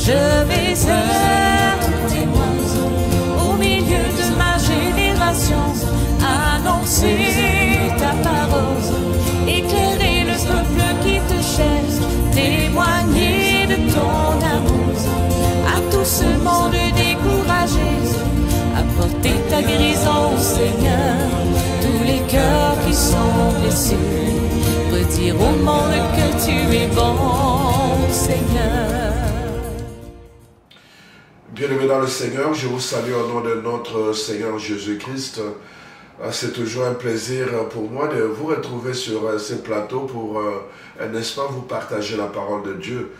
Je vais être témoin au milieu de ma génération, annoncer ta parole, éclairer le peuple qui te cherche, témoigner de ton amour à tout ce monde découragé, apporter ta guérison, Seigneur, tous les cœurs qui sont blessés, redire au monde que tu es bon, Seigneur. Bien-aimés dans le Seigneur, je vous salue au nom de notre Seigneur Jésus-Christ. C'est toujours un plaisir pour moi de vous retrouver sur ces plateaux pour, n'est-ce pas, vous partager la parole de Dieu.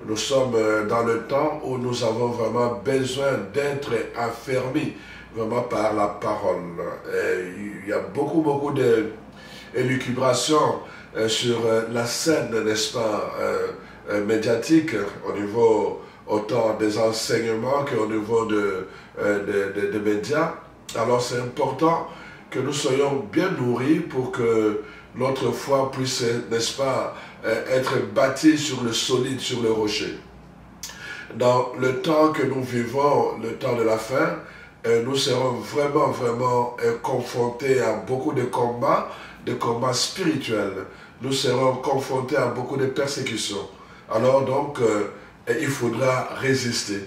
Nous sommes dans le temps où nous avons vraiment besoin d'être affermis vraiment par la parole. Et il y a beaucoup d'élucubrations sur la scène, n'est-ce pas, médiatique au niveau autant des enseignements qu'au niveau des médias. Alors c'est important que nous soyons bien nourris pour que notre foi puisse, n'est-ce pas, être bâtie sur le solide, sur le rocher. Dans le temps que nous vivons, le temps de la fin, nous serons vraiment confrontés à beaucoup de combats spirituels. Nous serons confrontés à beaucoup de persécutions. Alors donc, il faudra résister.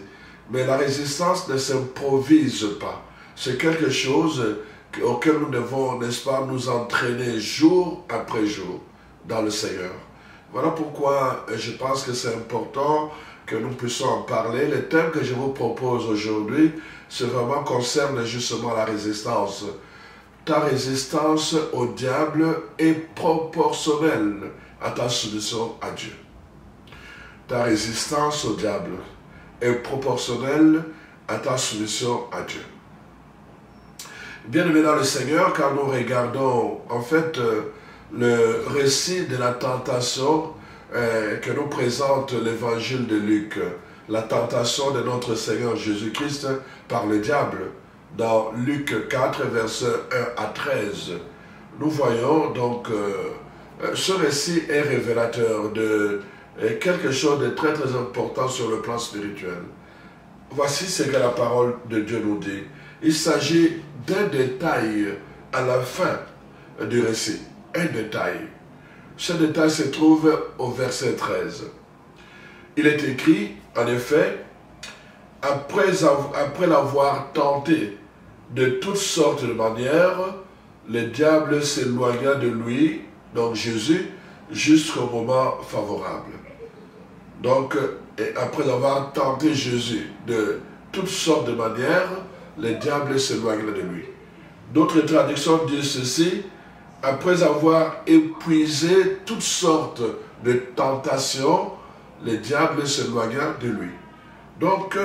Mais la résistance ne s'improvise pas. C'est quelque chose auquel nous devons, n'est-ce pas, nous entraîner jour après jour dans le Seigneur. Voilà pourquoi je pense que c'est important que nous puissions en parler. Le thème que je vous propose aujourd'hui, c'est vraiment concerne justement la résistance. Ta résistance au diable est proportionnelle à ta soumission à Dieu. Ta résistance au diable est proportionnelle à ta soumission à Dieu. Bien-aimés dans le Seigneur, quand nous regardons en fait le récit de la tentation que nous présente l'évangile de Luc, la tentation de notre Seigneur Jésus-Christ par le diable, dans Luc 4, versets 1 à 13, nous voyons donc ce récit est révélateur de quelque chose de très important sur le plan spirituel. Voici ce que la parole de Dieu nous dit. Il s'agit d'un détail à la fin du récit. Un détail. Ce détail se trouve au verset 13. Il est écrit, en effet, après l'avoir tenté de toutes sortes de manières, le diable s'éloigna de lui, donc Jésus, jusqu'au moment favorable. Donc, après avoir tenté Jésus de toutes sortes de manières, le diable s'éloigna de lui. D'autres traductions disent ceci, après avoir épuisé toutes sortes de tentations, le diable s'éloigna de lui. Donc,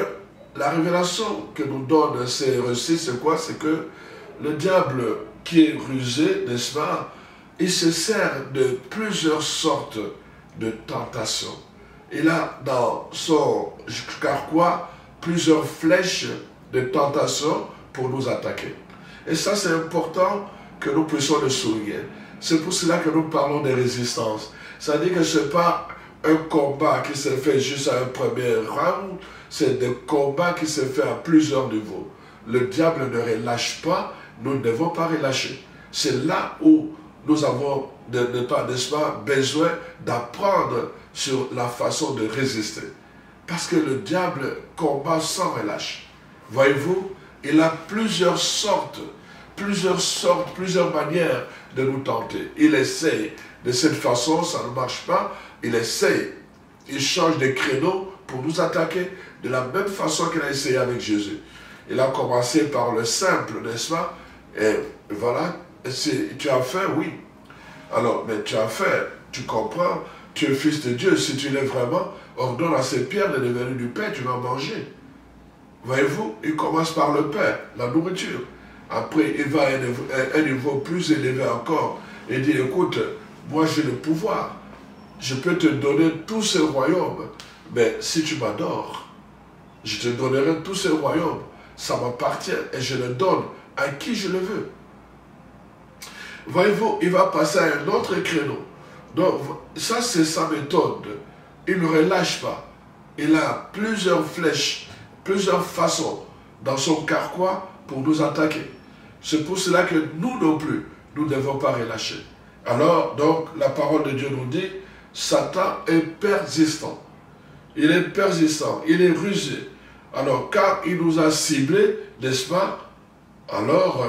la révélation que nous donnent ces récits, c'est quoi? C'est que le diable qui est rusé, n'est-ce pas, il se sert de plusieurs sortes de tentations. Il a dans son carquois plusieurs flèches de tentation pour nous attaquer. Et ça, c'est important que nous puissions le souligner. C'est pour cela que nous parlons de résistance. C'est-à-dire que ce n'est pas un combat qui se fait juste à un premier round, c'est des combats qui se font à plusieurs niveaux. Le diable ne relâche pas, nous ne devons pas relâcher. C'est là où nous avons, n'est-ce pas, besoin d'apprendre sur la façon de résister. Parce que le diable combat sans relâche. Voyez-vous, il a plusieurs manières de nous tenter. Il essaie de cette façon, ça ne marche pas. Il essaie, il change de créneau pour nous attaquer de la même façon qu'il a essayé avec Jésus. Il a commencé par le simple, n'est-ce pas? Et voilà, tu as faim, oui. Alors, mais tu as faim, tu comprends, tu es fils de Dieu. Si tu l'es vraiment, ordonne à ces pierres de devenir du pain, tu vas manger. Voyez-vous, il commence par le pain, la nourriture. Après, il va à un niveau plus élevé encore. Et il dit, écoute, moi j'ai le pouvoir. Je peux te donner tous ces royaumes. Mais si tu m'adores, je te donnerai tous ces royaumes. Ça m'appartient et je le donne à qui je le veux. Voyez-vous, il va passer à un autre créneau. Donc, ça c'est sa méthode. Il ne relâche pas. il a plusieurs flèches, plusieurs façons dans son carquois pour nous attaquer. C'est pour cela que nous non plus, nous ne devons pas relâcher. Alors, donc, la parole de Dieu nous dit, Satan est persistant. Il est persistant, il est rusé. Alors, car il nous a ciblés, n'est-ce pas? Alors,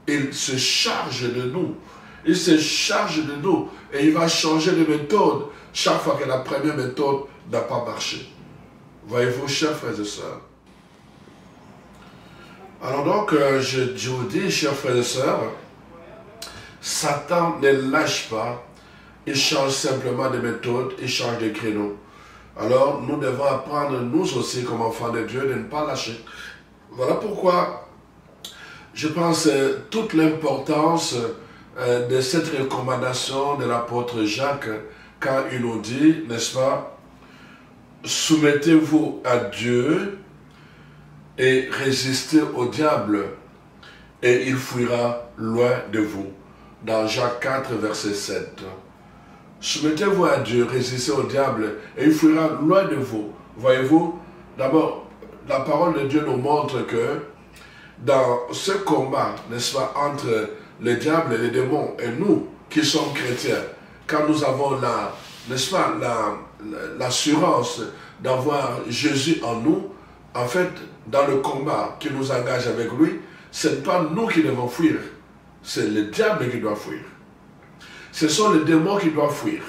il se charge de nous. Il se charge de nous et il va changer de méthode chaque fois que la première méthode n'a pas marché. Voyez-vous, chers frères et sœurs. Alors donc, je vous dis, chers frères et sœurs, Satan ne lâche pas, il change simplement de méthode, il change de créneau. Alors, nous devons apprendre, nous aussi, comme enfants de Dieu, de ne pas lâcher. Voilà pourquoi je pense toute l'importance de cette recommandation de l'apôtre Jacques, quand il nous dit, n'est-ce pas, soumettez-vous à Dieu et résistez au diable, et il fuira loin de vous. Dans Jacques 4, verset 7. Soumettez-vous à Dieu, résistez au diable, et il fuira loin de vous. Voyez-vous, d'abord, la parole de Dieu nous montre que dans ce combat, n'est-ce pas, entre le diable et les démons, et nous qui sommes chrétiens, quand nous avons n'est-ce pas, l'assurance d'avoir Jésus en nous, en fait, dans le combat qui nous engage avec lui, ce n'est pas nous qui devons fuir, c'est le diable qui doit fuir. Ce sont les démons qui doivent fuir.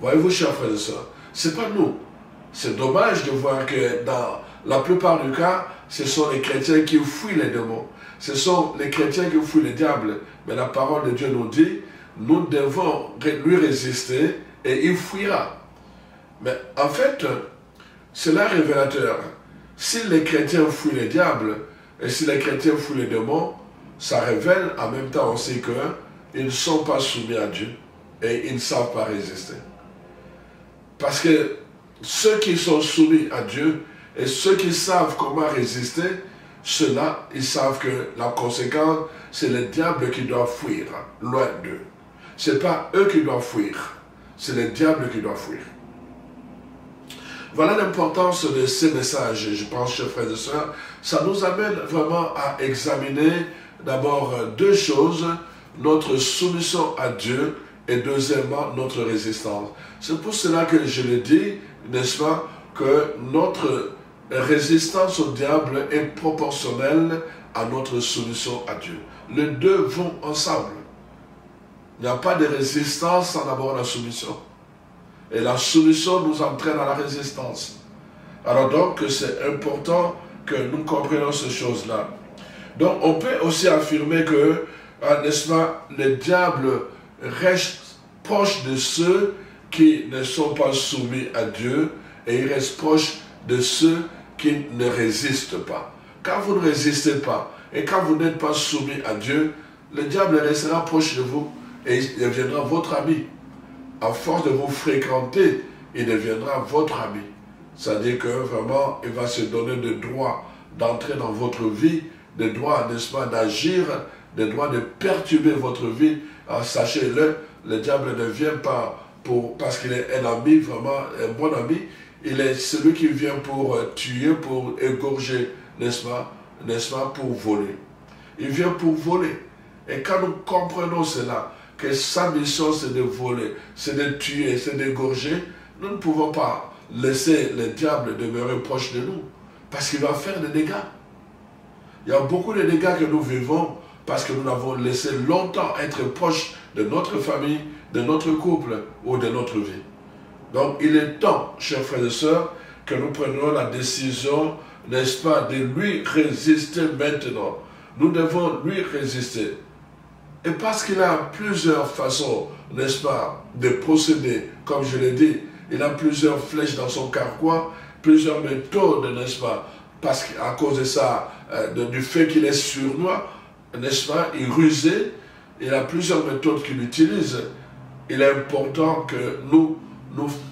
Voyez-vous, chers frères et sœurs, ce n'est pas nous. C'est dommage de voir que dans la plupart du cas, ce sont les chrétiens qui fuient les démons. Ce sont les chrétiens qui fuient le diable. Mais la parole de Dieu nous dit, nous devons lui résister et il fuira. Mais en fait, c'est là révélateur. Si les chrétiens fuient le diable et si les chrétiens fuient les démons, ça révèle en même temps aussi qu'ils ne sont pas soumis à Dieu et ils ne savent pas résister. Parce que ceux qui sont soumis à Dieu et ceux qui savent comment résister, ceux-là, ils savent que la conséquence, c'est le diable qui doit fuir loin d'eux. Ce n'est pas eux qui doivent fuir, c'est le diable qui doit fuir. Voilà l'importance de ces messages, je pense, chers frères et sœurs. Ça nous amène vraiment à examiner d'abord deux choses, notre soumission à Dieu et deuxièmement notre résistance. C'est pour cela que je le dis, n'est-ce pas, que notre résistance au diable est proportionnelle à notre soumission à Dieu. Les deux vont ensemble. Il n'y a pas de résistance sans d'abord la soumission. Et la soumission nous entraîne à la résistance. Alors donc, c'est important que nous comprenions ces choses-là. Donc, on peut aussi affirmer que, n'est-ce pas, le diable reste proche de ceux qui ne sont pas soumis à Dieu et il reste proche de ceux qui ne résistent pas. Quand vous ne résistez pas et quand vous n'êtes pas soumis à Dieu, le diable restera proche de vous et il deviendra votre ami. À force de vous fréquenter, il deviendra votre ami. C'est-à-dire que vraiment, il va se donner des droits d'entrer dans votre vie, des droits, n'est-ce pas, d'agir, des droits de perturber votre vie. Sachez-le, le diable ne vient pas parce qu'il est un ami, vraiment un bon ami. Il est celui qui vient pour tuer, pour égorger, n'est-ce pas, pour voler. Il vient pour voler. Et quand nous comprenons cela, que sa mission c'est de voler, c'est de tuer, c'est d'égorger, nous ne pouvons pas laisser le diable demeurer proche de nous, parce qu'il va faire des dégâts. Il y a beaucoup de dégâts que nous vivons parce que nous l'avons laissé longtemps être proche de notre famille, de notre couple ou de notre vie. Donc il est temps, chers frères et sœurs, que nous prenions la décision, n'est-ce pas, de lui résister maintenant. Nous devons lui résister. Et parce qu'il a plusieurs façons, n'est-ce pas, de procéder, comme je l'ai dit, il a plusieurs flèches dans son carquois, plusieurs méthodes, n'est-ce pas, parce qu'à cause de ça, du fait qu'il est sournois, n'est-ce pas, il rusé, il a plusieurs méthodes qu'il utilise. Il est important que nous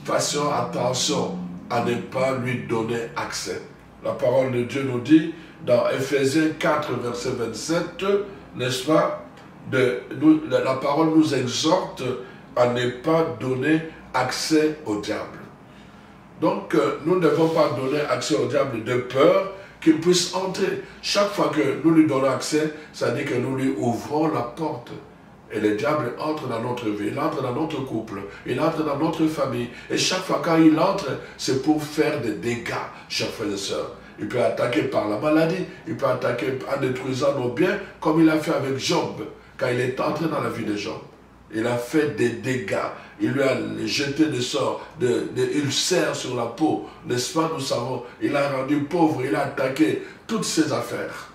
fassions attention à ne pas lui donner accès. La parole de Dieu nous dit, dans Ephésiens 4, verset 27, n'est-ce pas, la parole nous exhorte à ne pas donner accès au diable. Donc, nous ne devons pas donner accès au diable de peur qu'il puisse entrer. Chaque fois que nous lui donnons accès, ça veut dire que nous lui ouvrons la porte. Et le diable entre dans notre vie, il entre dans notre couple, il entre dans notre famille. Et chaque fois quand il entre, c'est pour faire des dégâts, chers frères et sœurs. Il peut attaquer par la maladie, il peut attaquer en détruisant nos biens, comme il a fait avec Job, quand il est entré dans la vie de Job. Il a fait des dégâts, il lui a jeté des sorts, des ulcères sur la peau, n'est-ce pas, nous savons. Il a rendu pauvre, il a attaqué toutes ses affaires.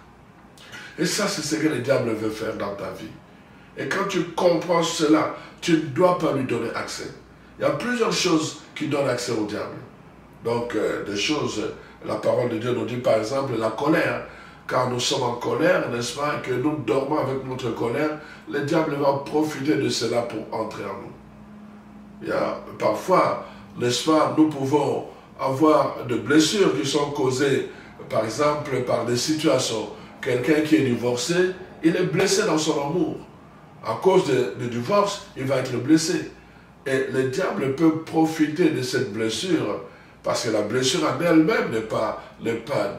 Et ça, c'est ce que le diable veut faire dans ta vie. Et quand tu comprends cela, tu ne dois pas lui donner accès. Il y a plusieurs choses qui donnent accès au diable. Donc, des choses, la parole de Dieu nous dit par exemple la colère. Quand nous sommes en colère, n'est-ce pas, que nous dormons avec notre colère, le diable va profiter de cela pour entrer en nous. Il y a, parfois, n'est-ce pas, nous pouvons avoir des blessures qui sont causées, par exemple, par des situations. Quelqu'un qui est divorcé, il est blessé dans son amour. À cause du divorce, il va être blessé. Et le diable peut profiter de cette blessure, parce que la blessure en elle-même n'est pas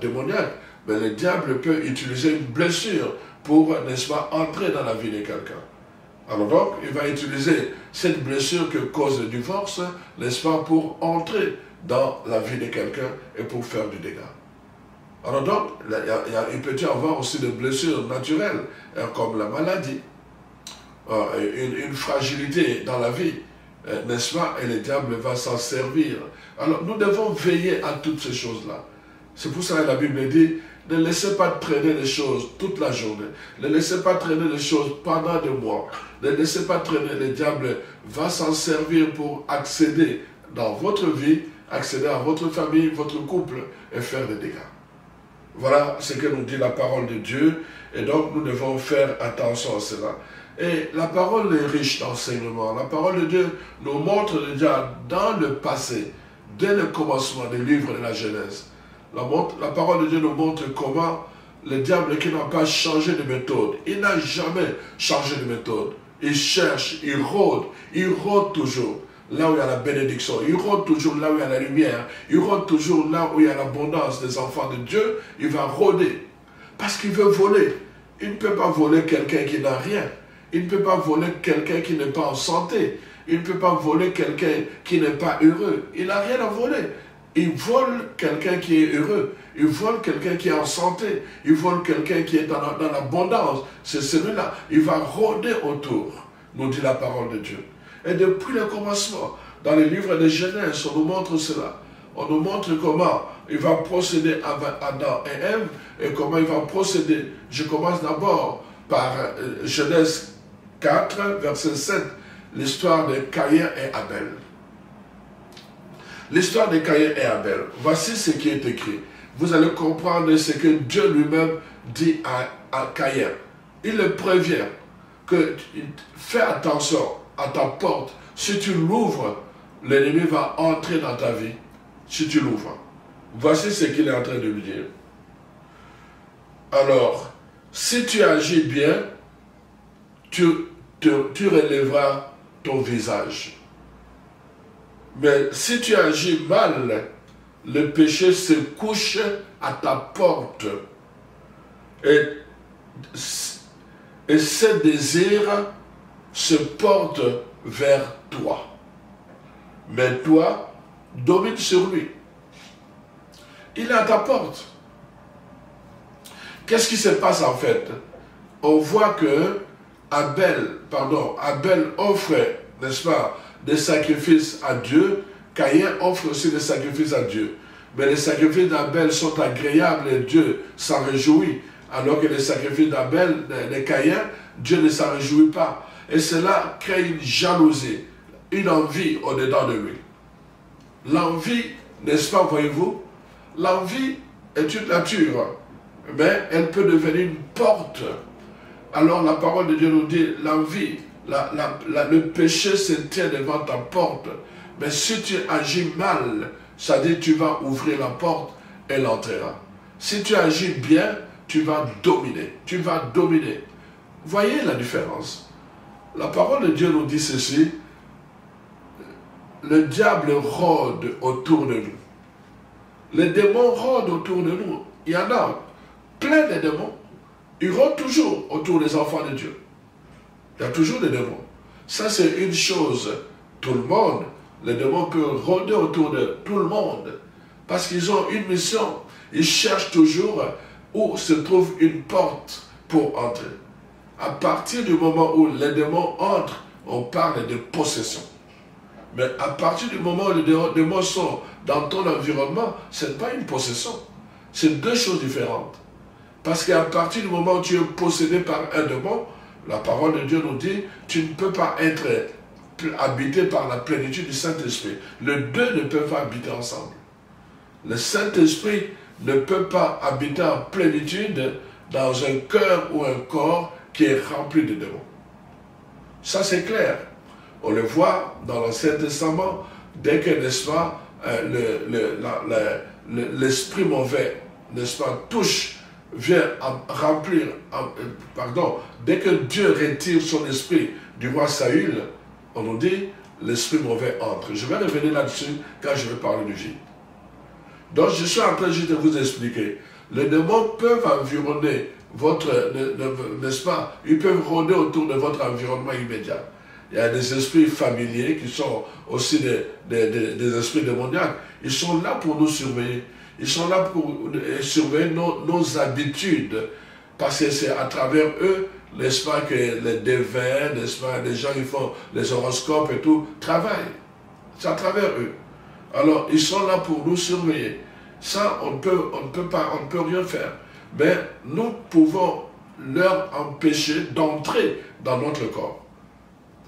démoniaque. Mais le diable peut utiliser une blessure pour, n'est-ce pas, entrer dans la vie de quelqu'un. Alors donc, il va utiliser cette blessure que cause le divorce, n'est-ce pas, pour entrer dans la vie de quelqu'un et pour faire du dégât. Alors donc, il peut y avoir aussi des blessures naturelles, comme la maladie, une fragilité dans la vie, n'est-ce pas, et le diable va s'en servir. Alors, nous devons veiller à toutes ces choses-là. C'est pour ça que la Bible dit, ne laissez pas traîner les choses toute la journée. Ne laissez pas traîner les choses pendant des mois. Ne laissez pas traîner. Le diable va s'en servir pour accéder dans votre vie, accéder à votre famille, votre couple et faire des dégâts. Voilà ce que nous dit la parole de Dieu. Et donc nous devons faire attention à cela. Et la parole est riche d'enseignements. La parole de Dieu nous montre déjà dans le passé, dès le commencement des livres de la Genèse. La parole de Dieu nous montre comment le diable qui n'a pas changé de méthode, il n'a jamais changé de méthode. Il cherche, il rôde toujours là où il y a la bénédiction, il rôde toujours là où il y a la lumière, il rôde toujours là où il y a l'abondance des enfants de Dieu, il va rôder. Parce qu'il veut voler. Il ne peut pas voler quelqu'un qui n'a rien. Il ne peut pas voler quelqu'un qui n'est pas en santé. Il ne peut pas voler quelqu'un qui n'est pas heureux. Il n'a rien à voler. Il vole quelqu'un qui est heureux. Il vole quelqu'un qui est en santé. Il vole quelqu'un qui est dans l'abondance. C'est celui-là. Il va rôder autour, nous dit la parole de Dieu. Et depuis le commencement, dans les livres de Genèse, on nous montre cela. On nous montre comment il va procéder avec Adam et Ève et comment il va procéder. Je commence d'abord par Genèse 4, verset 7, l'histoire de Caïn et Abel. L'histoire de Caïn et Abel. Voici ce qui est écrit. Vous allez comprendre ce que Dieu lui-même dit à Caïn. Il le prévient que fais attention à ta porte. Si tu l'ouvres, l'ennemi va entrer dans ta vie. Si tu l'ouvres. Voici ce qu'il est en train de lui dire. Alors, si tu agis bien, tu relèveras ton visage. Mais si tu agis mal, le péché se couche à ta porte. Et ses désirs se portent vers toi. Mais toi, domine sur lui. Il est à ta porte. Qu'est-ce qui se passe en fait? On voit que Abel offre, n'est-ce pas, des sacrifices à Dieu. Caïn offre aussi des sacrifices à Dieu. Mais les sacrifices d'Abel sont agréables et Dieu s'en réjouit. Alors que les sacrifices d'Abel, de Caïn, Dieu ne s'en réjouit pas. Et cela crée une jalousie, une envie au-dedans de lui. L'envie, n'est-ce pas, voyez-vous? L'envie est une nature, mais elle peut devenir une porte. Alors la parole de Dieu nous dit, l'envie, le péché se tient devant ta porte. Mais si tu agis mal, ça dit tu vas ouvrir la porte, elle entrera. Si tu agis bien, tu vas dominer. Tu vas dominer. Voyez la différence. La parole de Dieu nous dit ceci. le diable rôde autour de nous. Les démons rôdent autour de nous. Il y en a plein de démons. Ils rôdent toujours autour des enfants de Dieu. Il y a toujours des démons. Ça, c'est une chose. Tout le monde, les démons peuvent rôder autour de tout le monde. Parce qu'ils ont une mission. Ils cherchent toujours où se trouve une porte pour entrer. À partir du moment où les démons entrent, on parle de possession. Mais à partir du moment où les démons sont dans ton environnement, ce n'est pas une possession. C'est deux choses différentes. Parce qu'à partir du moment où tu es possédé par un démon, la parole de Dieu nous dit, tu ne peux pas être habité par la plénitude du Saint-Esprit. Les deux ne peuvent pas habiter ensemble. Le Saint-Esprit ne peut pas habiter en plénitude dans un cœur ou un corps qui est rempli de démons. Ça, c'est clair. On le voit dans l'Ancien Testament, dès que, n'est-ce pas, l'esprit mauvais, n'est-ce pas, touche, vient remplir, dès que Dieu retire son esprit du roi Saül, on nous dit, l'esprit mauvais entre. Je vais revenir là-dessus quand je vais parler du vide. Donc, je suis en train juste de vous expliquer. Les démons peuvent environner votre, n'est-ce pas, ils peuvent rôder autour de votre environnement immédiat. Il y a des esprits familiers qui sont aussi des esprits démoniaques. Ils sont là pour nous surveiller. Ils sont là pour surveiller nos habitudes. Parce que c'est à travers eux, n'est-ce pas, que les devins, n'est-ce pas, les gens qui font les horoscopes et tout, travaillent. C'est à travers eux. Alors, ils sont là pour nous surveiller. Ça, on ne peut rien faire. Mais nous pouvons leur empêcher d'entrer dans notre corps.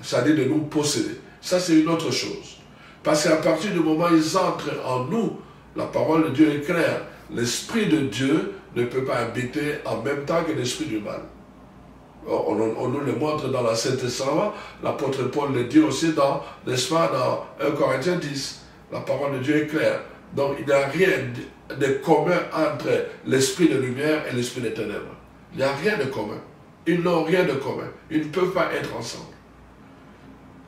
C'est-à-dire de nous posséder. Ça, c'est une autre chose. Parce qu'à partir du moment où ils entrent en nous, la parole de Dieu est claire. L'Esprit de Dieu ne peut pas habiter en même temps que l'Esprit du mal. On nous le montre dans l'Ancien Testament. L'apôtre Paul le dit aussi dans 1 Corinthiens 10. La parole de Dieu est claire. Donc, il n'y a rien de commun entre l'esprit de lumière et l'esprit des ténèbres. Il n'y a rien de commun. Ils n'ont rien de commun. Ils ne peuvent pas être ensemble.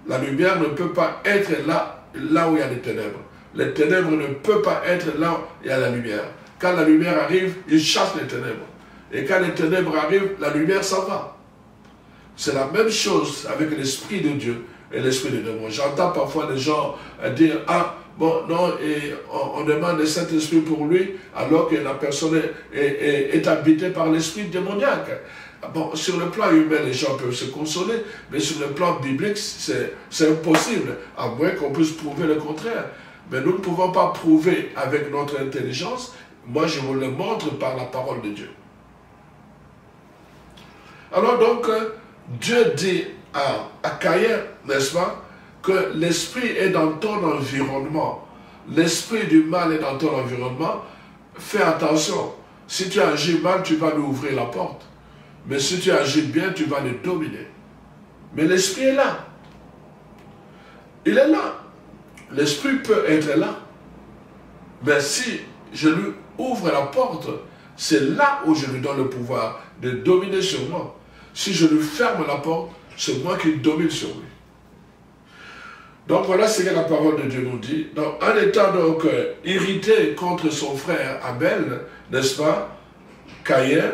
La lumière ne peut pas être là où il y a des ténèbres. Les ténèbres ne peuvent pas être là où il y a la lumière. Quand la lumière arrive, ils chassent les ténèbres. Et quand les ténèbres arrivent, la lumière s'en va. C'est la même chose avec l'esprit de Dieu et l'esprit de démon. J'entends parfois des gens dire, ah, bon, non, et on demande le Saint-Esprit pour lui, alors que la personne est habitée par l'esprit démoniaque. Bon, sur le plan humain, les gens peuvent se consoler, mais sur le plan biblique, c'est impossible, à moins qu'on puisse prouver le contraire. Mais nous ne pouvons pas prouver avec notre intelligence. Moi, je vous le montre par la parole de Dieu. Alors donc, Dieu dit à Caïn, n'est-ce pas, que l'esprit est dans ton environnement. L'esprit du mal est dans ton environnement. Fais attention. Si tu agis mal, tu vas lui ouvrir la porte. Mais si tu agis bien, tu vas le dominer. Mais l'esprit est là. Il est là. L'esprit peut être là. Mais si je lui ouvre la porte, c'est là où je lui donne le pouvoir de dominer sur moi. Si je lui ferme la porte, c'est moi qui domine sur lui. Donc voilà ce que la parole de Dieu nous dit. Donc, en étant donc irrité contre son frère Abel, n'est-ce pas, Caïn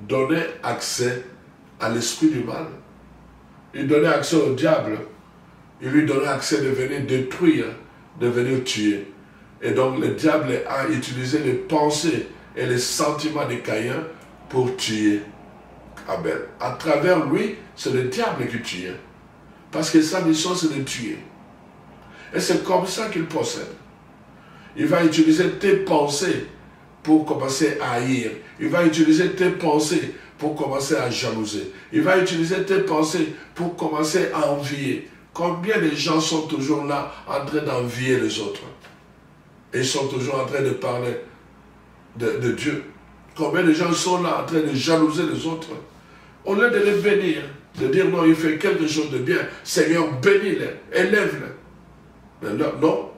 donnait accès à l'esprit du mal. Il donnait accès au diable. Il lui donnait accès de venir détruire, de venir tuer. Et donc le diable a utilisé les pensées et les sentiments de Caïn pour tuer Abel. À travers lui, c'est le diable qui tue. Parce que sa mission, c'est de tuer. Et c'est comme ça qu'il procède. Il va utiliser tes pensées pour commencer à haïr. Il va utiliser tes pensées pour commencer à jalouser. Il va utiliser tes pensées pour commencer à envier. Combien de gens sont toujours là en train d'envier les autres? Et ils sont toujours en train de parler de Dieu. Combien de gens sont là en train de jalouser les autres? Au lieu de les bénir, de dire non, il fait quelque chose de bien, Seigneur, bénis-les, élève-les. Mais non,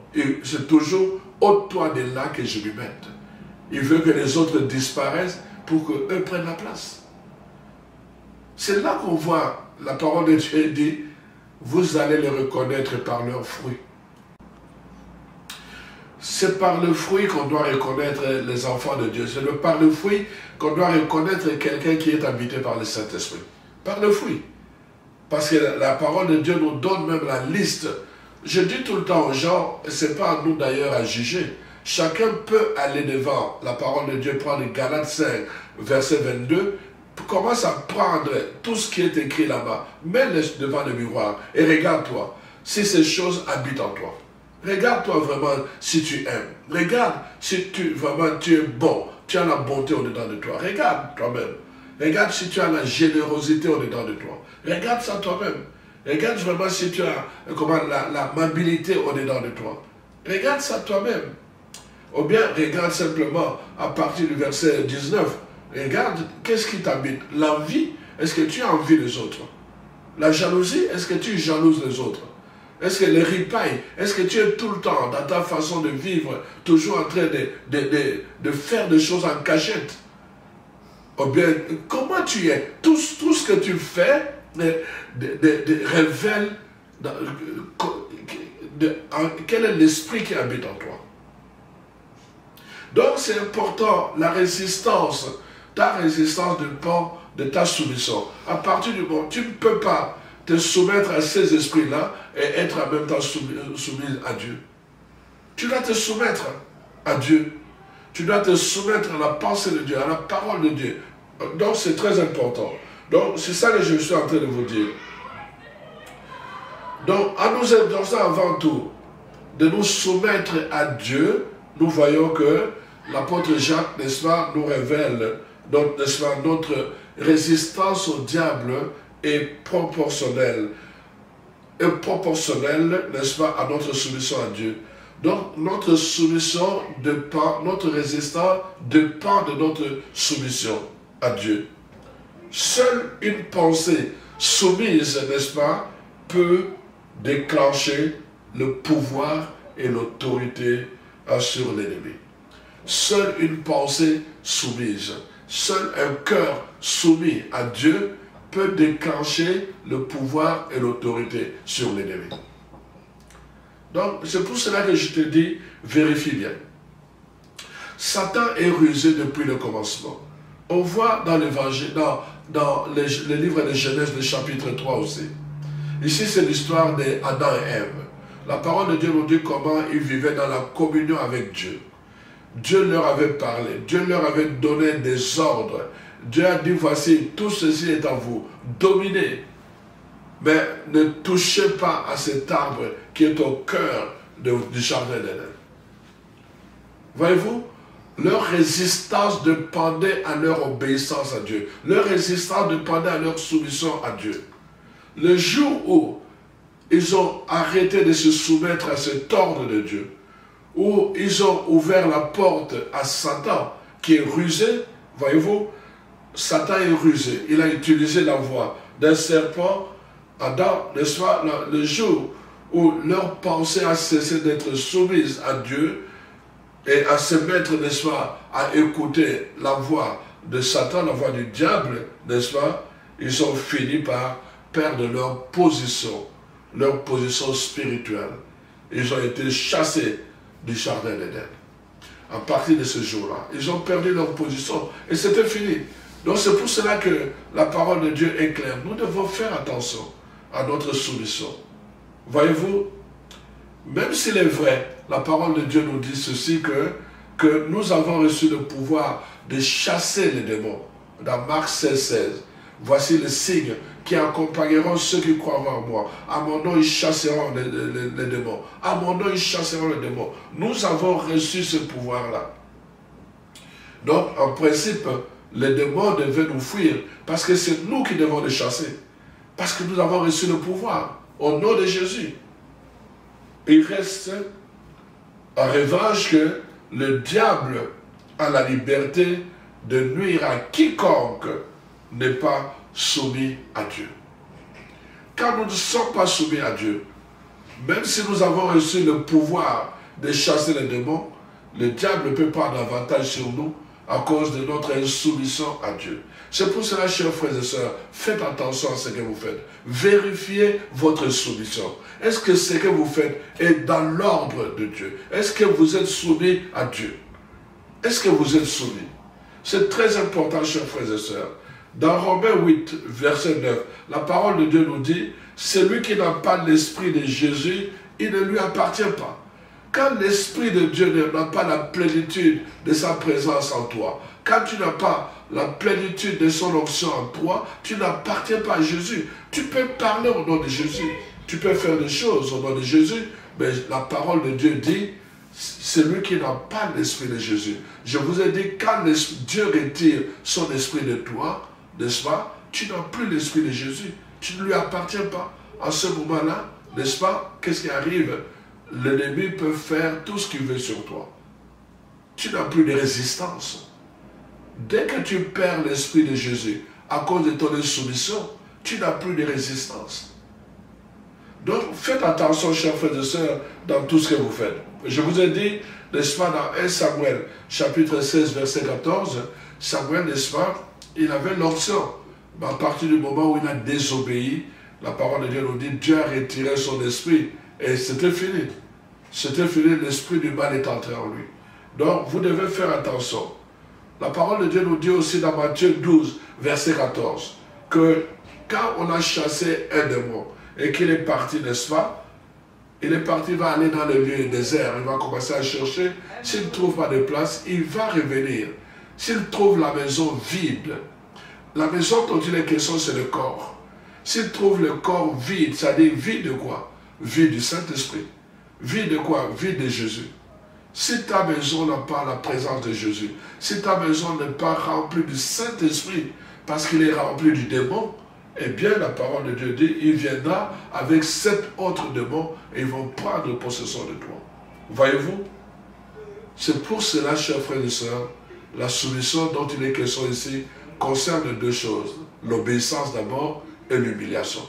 c'est toujours ôte-toi de là que je lui mette. Il veut que les autres disparaissent pour qu'eux prennent la place. C'est là qu'on voit la parole de Dieu dit, vous allez les reconnaître par leurs fruits. C'est par le fruit qu'on doit reconnaître les enfants de Dieu. C'est par le fruit qu'on doit reconnaître quelqu'un qui est habité par le Saint-Esprit. Par le fruit. Parce que la parole de Dieu nous donne même la liste. Je dis tout le temps aux gens, et ce n'est pas à nous d'ailleurs à juger, chacun peut aller devant la parole de Dieu, prendre Galates 5, verset 22, commence à prendre tout ce qui est écrit là-bas, mets-le devant le miroir et regarde-toi si ces choses habitent en toi. Regarde-toi vraiment si tu aimes. Regarde si vraiment tu es bon, tu as la bonté au-dedans de toi. Regarde toi-même. Regarde si tu as la générosité au-dedans de toi. Regarde ça toi-même. Regarde vraiment si tu as l'amabilité au-dedans de toi. Regarde ça toi-même. Ou bien regarde simplement à partir du verset 19. Regarde, qu'est-ce qui t'habite? L'envie, est-ce que tu as envie des autres? La jalousie, est-ce que tu jalouses les autres? Est-ce que les ripailles, est-ce que tu es tout le temps dans ta façon de vivre, toujours en train de faire des choses en cachette? Ou bien, comment tu es? Tout ce que tu fais révèle quel est l'esprit qui habite en toi. Donc c'est important, la résistance, ta résistance dépend de ta soumission. À partir du moment où tu ne peux pas te soumettre à ces esprits-là et être en même temps soumis à Dieu. Tu dois te soumettre à Dieu. Tu dois te soumettre à la pensée de Dieu, à la parole de Dieu. Donc c'est très important. Donc c'est ça que je suis en train de vous dire. Donc en nous exerçant avant tout de nous soumettre à Dieu, nous voyons que l'apôtre Jacques, n'est-ce pas, nous révèle notre résistance au diable est proportionnelle. Et proportionnelle, n'est-ce pas, à notre soumission à Dieu. Donc notre soumission dépend, notre résistance dépend de notre soumission à Dieu. Seule une pensée soumise, n'est-ce pas, peut déclencher le pouvoir et l'autorité sur l'ennemi. Seule une pensée soumise, seul un cœur soumis à Dieu peut déclencher le pouvoir et l'autorité sur l'ennemi. Donc, c'est pour cela que je te dis, vérifie bien. Satan est rusé depuis le commencement. On voit dans l'évangile, dans le livre de Genèse, le chapitre 3 aussi. Ici, c'est l'histoire d'Adam et Ève. La parole de Dieu nous dit comment ils vivaient dans la communion avec Dieu. Dieu leur avait parlé, Dieu leur avait donné des ordres. Dieu a dit, voici, tout ceci est à vous, dominez. Mais ne touchez pas à cet arbre qui est au cœur du jardin d'Éden. Voyez-vous, leur résistance dépendait à leur obéissance à Dieu. Leur résistance dépendait à leur soumission à Dieu. Le jour où ils ont arrêté de se soumettre à cet ordre de Dieu, où ils ont ouvert la porte à Satan, qui est rusé, voyez-vous, Satan est rusé. Il a utilisé la voix d'un serpent. Adam, n'est-ce pas, le jour où leur pensée a cessé d'être soumise à Dieu et à se mettre, n'est-ce pas, à écouter la voix de Satan, la voix du diable, n'est-ce pas, ils ont fini par perdre leur position spirituelle. Ils ont été chassés du jardin d'Éden. À partir de ce jour-là, ils ont perdu leur position et c'était fini. Donc c'est pour cela que la parole de Dieu est claire. Nous devons faire attention à notre soumission. Voyez-vous, même s'il est vrai, la parole de Dieu nous dit ceci, que nous avons reçu le pouvoir de chasser les démons. Dans Marc 16,16, voici les signes qui accompagneront ceux qui croiront en moi. À mon nom, ils chasseront les démons. À mon nom, ils chasseront les démons. Nous avons reçu ce pouvoir-là. Donc, en principe, les démons devaient nous fuir parce que c'est nous qui devons les chasser. Parce que nous avons reçu le pouvoir au nom de Jésus. Il reste en revanche que le diable a la liberté de nuire à quiconque n'est pas soumis à Dieu. Quand nous ne sommes pas soumis à Dieu, même si nous avons reçu le pouvoir de chasser les démons, le diable ne peut pas avoir avantage sur nous à cause de notre insoumission à Dieu. C'est pour cela, chers frères et sœurs, faites attention à ce que vous faites. Vérifiez votre soumission. Est-ce que ce que vous faites est dans l'ordre de Dieu? Est-ce que vous êtes soumis à Dieu? Est-ce que vous êtes soumis? C'est très important, chers frères et sœurs. Dans Romains 8, verset 9, la parole de Dieu nous dit, celui qui n'a pas l'esprit de Jésus, il ne lui appartient pas. Quand l'esprit de Dieu n'a pas la plénitude de sa présence en toi, quand tu n'as pas la plénitude de son onction en toi, tu n'appartiens pas à Jésus. Tu peux parler au nom de Jésus, tu peux faire des choses au nom de Jésus, mais la parole de Dieu dit, celui qui n'a pas l'esprit de Jésus. Je vous ai dit, quand Dieu retire son esprit de toi, n'est-ce pas, tu n'as plus l'esprit de Jésus. Tu ne lui appartiens pas. En ce moment-là, n'est-ce pas, qu'est-ce qui arrive? L'ennemi peut faire tout ce qu'il veut sur toi. Tu n'as plus de résistance. Dès que tu perds l'esprit de Jésus, à cause de ton insoumission, tu n'as plus de résistance. Donc, faites attention, chers frères et sœurs, dans tout ce que vous faites. Je vous ai dit, n'est-ce pas, dans 1 Samuel, chapitre 16, verset 14, Samuel, n'est-ce pas, il avait l'option. Mais à partir du moment où il a désobéi, la parole de Dieu nous dit, Dieu a retiré son esprit. Et c'était fini. C'était fini, l'esprit du mal est entré en lui. Donc, vous devez faire attention. La parole de Dieu nous dit aussi dans Matthieu 12, verset 14, que quand on a chassé un démon et qu'il est parti, n'est-ce pas, il est parti, il va aller dans le lieu désert, il va commencer à chercher. S'il ne trouve pas de place, il va revenir. S'il trouve la maison vide, la maison dont il est question, c'est le corps. S'il trouve le corps vide, c'est-à-dire vide de quoi? Vide du Saint-Esprit. Vide de quoi? Vide de Jésus. Si ta maison n'a pas la présence de Jésus, si ta maison n'est pas remplie du Saint-Esprit, parce qu'il est rempli du démon, eh bien la parole de Dieu dit, il viendra avec 7 autres démons et ils vont prendre possession de toi. Voyez-vous? C'est pour cela, chers frères et sœurs, la soumission dont il est question ici concerne 2 choses. L'obéissance d'abord et l'humiliation.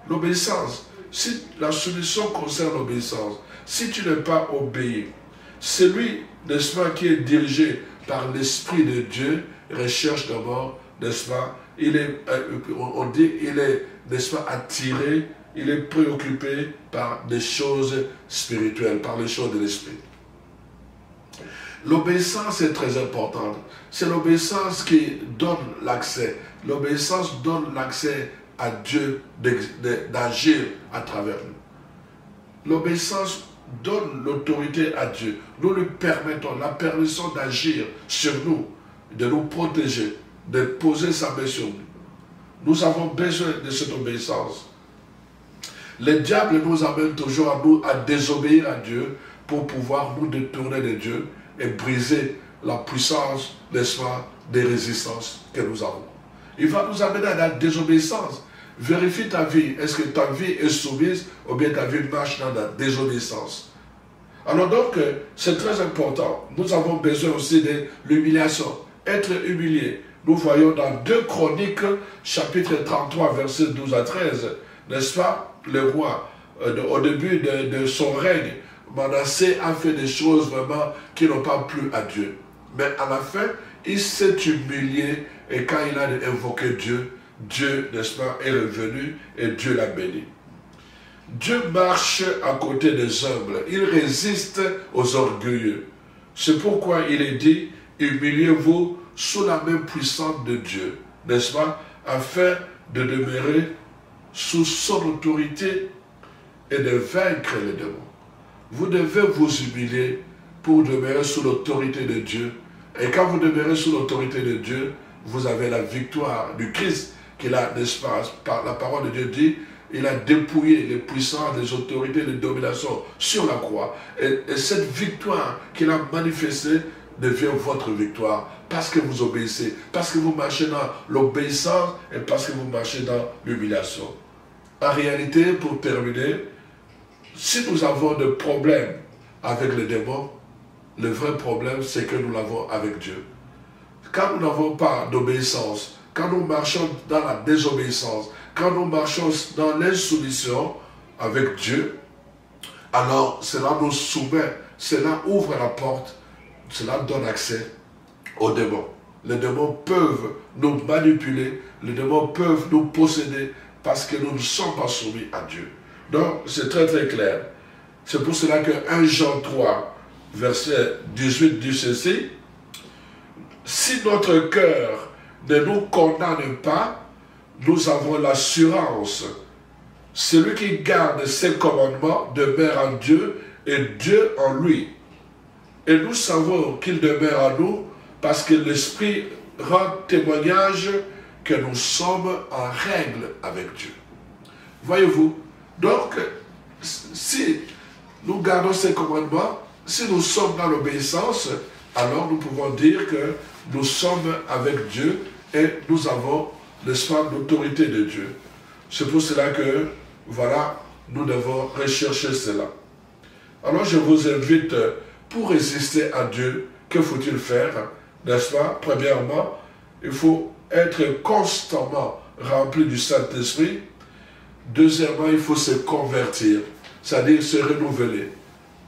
L'obéissance, si la soumission concerne l'obéissance, si tu n'es pas obéi, celui, n'est-ce pas, qui est dirigé par l'Esprit de Dieu, recherche d'abord, n'est-ce pas, il est, on dit, il est, n'est-ce pas, attiré, il est préoccupé par des choses spirituelles, par les choses de l'Esprit. L'obéissance est très importante. C'est l'obéissance qui donne l'accès. L'obéissance donne l'accès à Dieu d'agir à travers nous. L'obéissance donne l'autorité à Dieu. Nous lui permettons la permission d'agir sur nous, de nous protéger, de poser sa main sur nous. Nous avons besoin de cette obéissance. Le diable nous amène toujours à désobéir à Dieu pour pouvoir nous détourner de Dieu et briser la puissance, n'est-ce pas, des résistances que nous avons. Il va nous amener à la désobéissance. Vérifie ta vie. Est-ce que ta vie est soumise ou bien ta vie marche dans la désobéissance? Alors donc, c'est très important. Nous avons besoin aussi de l'humiliation. Être humilié. Nous voyons dans 2 Chroniques, chapitre 33, versets 12 à 13, n'est-ce pas, le roi, au début de son règne, Manassé a fait des choses vraiment qui n'ont pas plu à Dieu. Mais à la fin, il s'est humilié et quand il a invoqué Dieu, Dieu, n'est-ce pas, est revenu et Dieu l'a béni. Dieu marche à côté des humbles. Il résiste aux orgueilleux. C'est pourquoi il est dit, humiliez-vous sous la main puissante de Dieu, n'est-ce pas, afin de demeurer sous son autorité et de vaincre les démons. Vous devez vous humilier pour demeurer sous l'autorité de Dieu. Et quand vous demeurez sous l'autorité de Dieu, vous avez la victoire du Christ qu'il a, n'est-ce pas, par la parole de Dieu dit, il a dépouillé les puissances, les autorités, les dominations sur la croix. Et cette victoire qu'il a manifestée devient votre victoire parce que vous obéissez, parce que vous marchez dans l'obéissance et parce que vous marchez dans l'humiliation. En réalité, pour terminer, si nous avons des problèmes avec les démons, le vrai problème, c'est que nous l'avons avec Dieu. Quand nous n'avons pas d'obéissance, quand nous marchons dans la désobéissance, quand nous marchons dans l'insoumission avec Dieu, alors cela nous soumet, cela ouvre la porte, cela donne accès aux démons. Les démons peuvent nous manipuler, les démons peuvent nous posséder parce que nous ne sommes pas soumis à Dieu. Donc, c'est très très clair. C'est pour cela que 1 Jean 3, verset 18 dit ceci: si notre cœur ne nous condamne pas, nous avons l'assurance. Celui qui garde ses commandements demeure en Dieu et Dieu en lui. Et nous savons qu'il demeure en nous parce que l'Esprit rend témoignage que nous sommes en règle avec Dieu. Voyez-vous, donc, si nous gardons ses commandements, si nous sommes dans l'obéissance, alors nous pouvons dire que nous sommes avec Dieu et nous avons, n'est-ce pas, l'autorité de Dieu. C'est pour cela que, voilà, nous devons rechercher cela. Alors je vous invite, pour résister à Dieu, que faut-il faire, n'est-ce pas? Premièrement, il faut être constamment rempli du Saint-Esprit. Deuxièmement, il faut se convertir, c'est-à-dire se renouveler.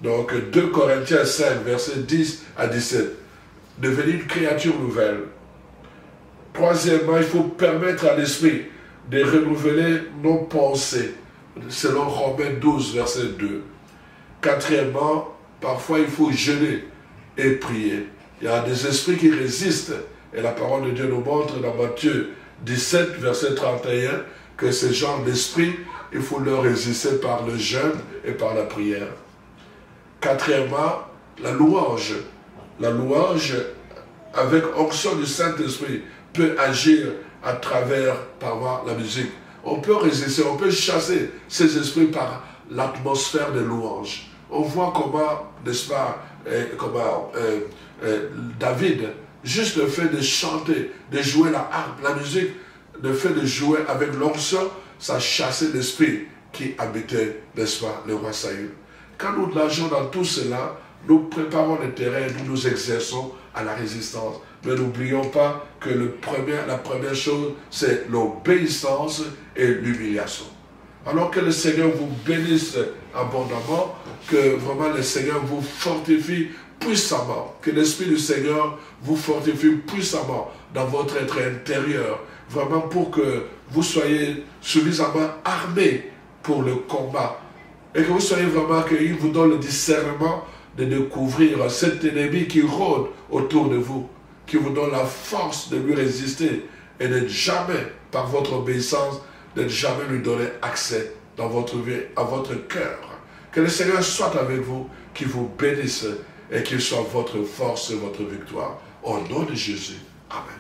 Donc 2 Corinthiens 5, versets 10 à 17, devenir une créature nouvelle. Troisièmement, il faut permettre à l'Esprit de renouveler nos pensées, selon Romains 12, verset 2. Quatrièmement, parfois il faut jeûner et prier. Il y a des esprits qui résistent, et la parole de Dieu nous montre dans Matthieu 17, verset 31, que ces genres d'esprits, il faut leur résister par le jeûne et par la prière. Quatrièmement, la louange. La louange, avec onction du Saint-Esprit, peut agir à travers, par la musique. On peut résister, on peut chasser ces esprits par l'atmosphère de louange. On voit comment, n'est-ce pas, David, juste le fait de chanter, de jouer la harpe, la musique, le fait de jouer avec l'onction, ça chassait l'esprit qui habitait, n'est-ce pas, le roi Saül. Quand nous nageons dans tout cela, nous préparons le terrain, nous nous exerçons à la résistance. Mais n'oublions pas que la première chose, c'est l'obéissance et l'humiliation. Alors que le Seigneur vous bénisse abondamment, que vraiment le Seigneur vous fortifie puissamment, que l'Esprit du Seigneur vous fortifie puissamment dans votre être intérieur, vraiment pour que vous soyez suffisamment armés pour le combat, et que vous soyez vraiment, qu'il vous donne le discernement de découvrir cet ennemi qui rôde autour de vous, qui vous donne la force de lui résister et de jamais, par votre obéissance, de jamais lui donner accès dans votre vie, à votre cœur. Que le Seigneur soit avec vous, qu'il vous bénisse et qu'il soit votre force et votre victoire. Au nom de Jésus. Amen.